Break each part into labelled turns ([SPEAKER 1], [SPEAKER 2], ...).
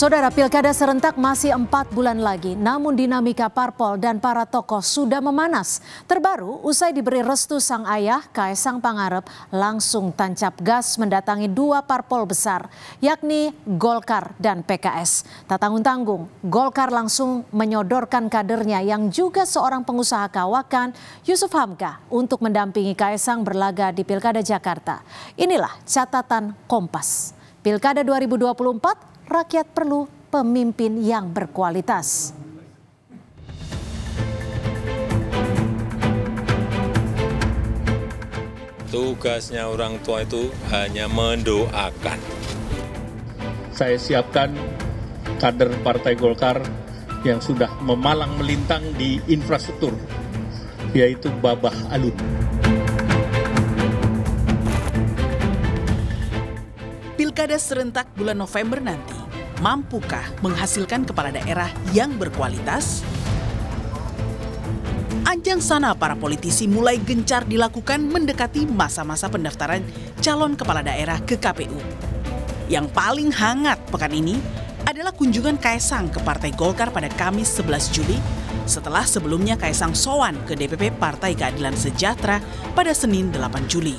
[SPEAKER 1] Saudara, pilkada serentak masih 4 bulan lagi, namun dinamika parpol dan para tokoh sudah memanas. Terbaru, usai diberi restu sang ayah, Kaesang Pangarep langsung tancap gas mendatangi 2 parpol besar, yakni Golkar dan PKS. Tak tanggung-tanggung, Golkar langsung menyodorkan kadernya yang juga seorang pengusaha kawakan, Yusuf Hamka, untuk mendampingi Kaesang berlaga di Pilkada Jakarta. Inilah catatan Kompas. Pilkada 2024, rakyat perlu pemimpin yang berkualitas.
[SPEAKER 2] Tugasnya orang tua itu hanya mendoakan.
[SPEAKER 3] Saya siapkan kader Partai Golkar yang sudah memalang melintang di infrastruktur, yaitu Babah Alun.
[SPEAKER 4] Pilkada serentak bulan November nanti, mampukah menghasilkan kepala daerah yang berkualitas? Ajang sana para politisi mulai gencar dilakukan mendekati masa-masa pendaftaran calon kepala daerah ke KPU. Yang paling hangat pekan ini adalah kunjungan Kaesang ke Partai Golkar pada Kamis 11 Juli, setelah sebelumnya Kaesang sowan ke DPP Partai Keadilan Sejahtera pada Senin 8 Juli.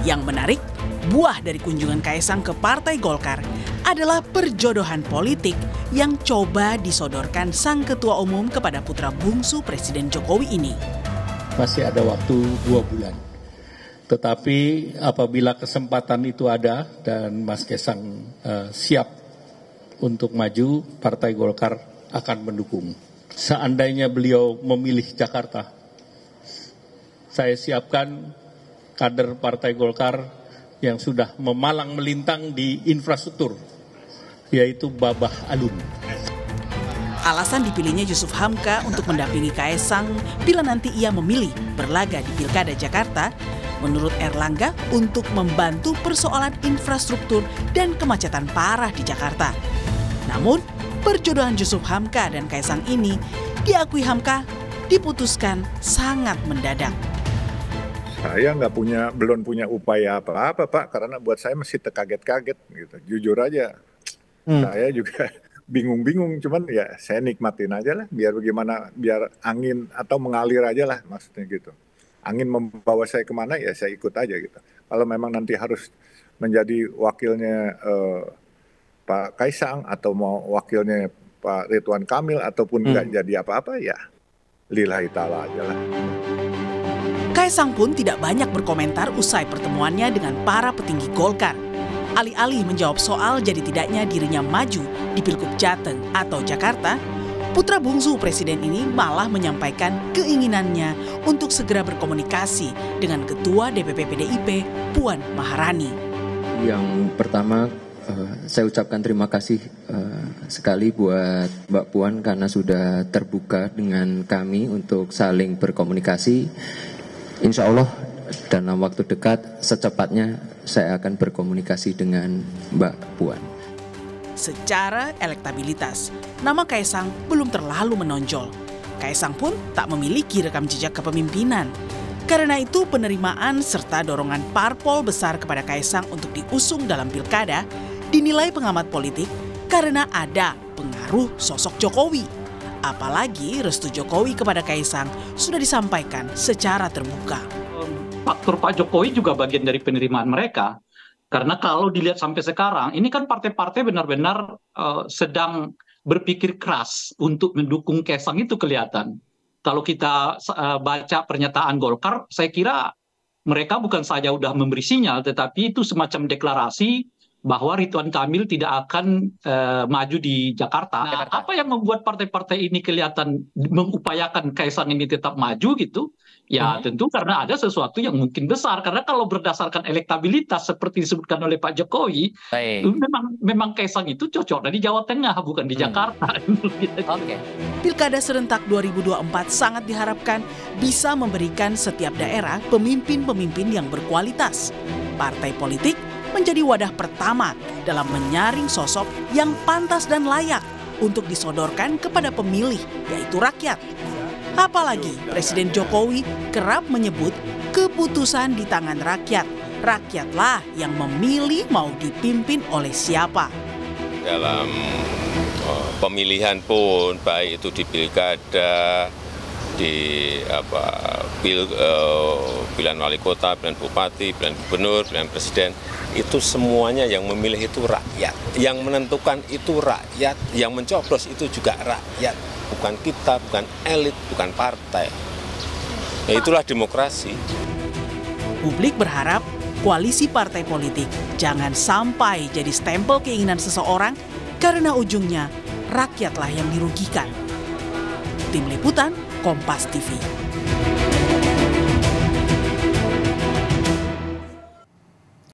[SPEAKER 4] Yang menarik, buah dari kunjungan Kaesang ke Partai Golkar adalah perjodohan politik yang coba disodorkan sang ketua umum kepada putra bungsu Presiden Jokowi ini.
[SPEAKER 3] Masih ada waktu 2 bulan. Tetapi apabila kesempatan itu ada dan Mas Kaesang siap untuk maju, Partai Golkar akan mendukung. Seandainya beliau memilih Jakarta, saya siapkan kader Partai Golkar yang sudah memalang melintang di infrastruktur, yaitu Babah Alun.
[SPEAKER 4] Alasan dipilihnya Yusuf Hamka untuk mendampingi Kaesang bila nanti ia memilih berlaga di Pilkada Jakarta, menurut Erlangga untuk membantu persoalan infrastruktur dan kemacetan parah di Jakarta. Namun, perjodohan Yusuf Hamka dan Kaesang ini diakui Hamka diputuskan sangat mendadak.
[SPEAKER 5] Saya belum punya upaya apa-apa, Pak, karena buat saya masih terkaget-kaget gitu. Jujur aja, saya juga bingung-bingung, cuman ya saya nikmatin aja lah, biar bagaimana, biar angin atau mengalir aja lah maksudnya gitu. Angin membawa saya kemana ya saya ikut aja gitu. Kalau memang nanti harus menjadi wakilnya Pak Kaesang atau mau wakilnya Pak Ridwan Kamil ataupun nggak jadi apa-apa ya lillahi ta'ala aja lah.
[SPEAKER 4] Kaesang pun tidak banyak berkomentar usai pertemuannya dengan para petinggi Golkar. Alih-alih menjawab soal jadi tidaknya dirinya maju di Pilgub Jateng atau Jakarta, putra bungsu Presiden ini malah menyampaikan keinginannya untuk segera berkomunikasi dengan Ketua DPP PDIP, Puan Maharani.
[SPEAKER 6] Yang pertama, saya ucapkan terima kasih sekali buat Mbak Puan karena sudah terbuka dengan kami untuk saling berkomunikasi. Insya Allah dalam waktu dekat secepatnya saya akan berkomunikasi dengan Mbak Puan.
[SPEAKER 4] Secara elektabilitas, nama Kaesang belum terlalu menonjol. Kaesang pun tak memiliki rekam jejak kepemimpinan. Karena itu penerimaan serta dorongan parpol besar kepada Kaesang untuk diusung dalam pilkada dinilai pengamat politik karena ada pengaruh sosok Jokowi. Apalagi restu Jokowi kepada Kaesang sudah disampaikan secara terbuka.
[SPEAKER 7] Faktor Pak Jokowi juga bagian dari penerimaan mereka. Karena kalau dilihat sampai sekarang, ini kan partai-partai benar-benar sedang berpikir keras untuk mendukung Kaesang itu kelihatan. Kalau kita baca pernyataan Golkar, saya kira mereka bukan saja udah memberi sinyal, tetapi itu semacam deklarasi bahwa Ridwan Kamil tidak akan maju di Jakarta. Nah, apa yang membuat partai-partai ini kelihatan mengupayakan Kaesang ini tetap maju gitu? Ya tentu karena ada sesuatu yang mungkin besar. Karena kalau berdasarkan elektabilitas seperti disebutkan oleh Pak Jokowi, memang Kaesang itu cocok di Jawa Tengah, bukan di Jakarta.
[SPEAKER 4] Pilkada serentak 2024 sangat diharapkan bisa memberikan setiap daerah pemimpin-pemimpin yang berkualitas. Partai politik menjadi wadah pertama dalam menyaring sosok yang pantas dan layak untuk disodorkan kepada pemilih, yaitu rakyat. Apalagi Presiden Jokowi kerap menyebut keputusan di tangan rakyat. Rakyatlah yang memilih mau dipimpin oleh siapa.
[SPEAKER 2] dalam pemilihan pun, baik itu di pilkada, di pilihan wali kota, pilihan bupati, pilihan gubernur, pilihan presiden, itu semuanya yang memilih itu rakyat, yang menentukan itu rakyat, yang mencoblos itu juga rakyat, bukan kita, bukan elit, bukan partai. Ya, itulah demokrasi.
[SPEAKER 4] Publik berharap koalisi partai politik jangan sampai jadi stempel keinginan seseorang karena ujungnya rakyatlah yang dirugikan. Tim Liputan, Kompas TV.